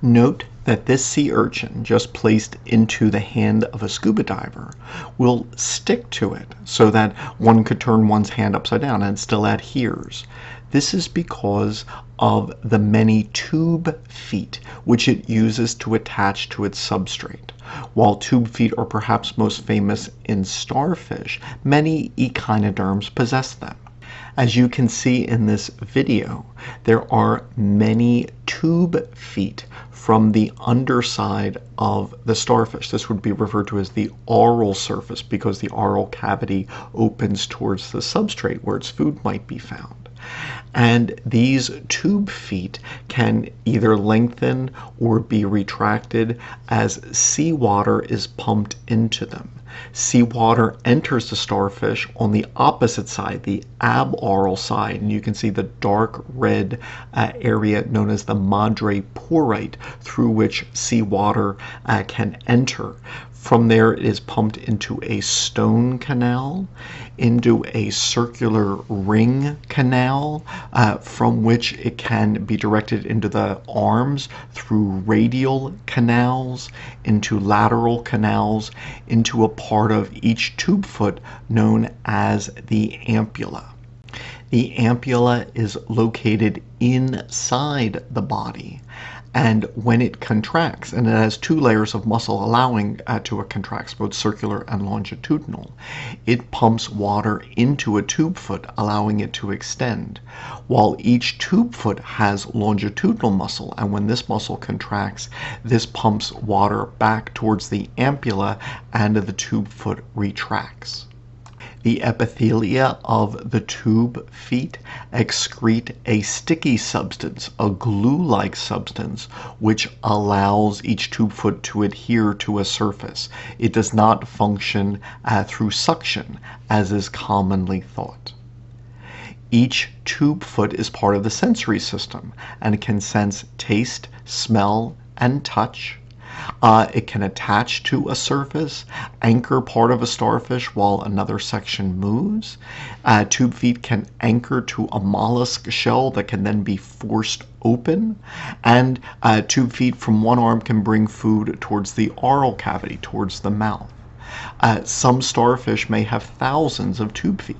Note that this sea urchin, just placed into the hand of a scuba diver, will stick to it so that one could turn one's hand upside down and it still adheres. This is because of the many tube feet which it uses to attach to its substrate. While tube feet are perhaps most famous in starfish, many echinoderms possess them. As you can see in this video, there are many tube feet from the underside of the starfish. This would be referred to as the oral surface because the oral cavity opens towards the substrate where its food might be found. And these tube feet can either lengthen or be retracted as seawater is pumped into them. Seawater enters the starfish on the opposite side, the aboral side, and you can see the dark red area known as the madreporite through which seawater can enter. From there, it is pumped into a stone canal, into a circular ring canal, from which it can be directed into the arms through radial canals, into lateral canals, into a part of each tube foot known as the ampulla. The ampulla is located inside the body, and when it contracts, and it has two layers of muscle allowing to it contracts, both circular and longitudinal, it pumps water into a tube foot, allowing it to extend, while each tube foot has longitudinal muscle, and when this muscle contracts, this pumps water back towards the ampulla, and the tube foot retracts. The epithelia of the tube feet excrete a sticky substance, a glue-like substance, which allows each tube foot to adhere to a surface. It does not function through suction, as is commonly thought. Each tube foot is part of the sensory system and can sense taste, smell, and touch. It can attach to a surface, anchor part of a starfish while another section moves. Tube feet can anchor to a mollusk shell that can then be forced open. And tube feet from one arm can bring food towards the oral cavity, towards the mouth. Some starfish may have thousands of tube feet.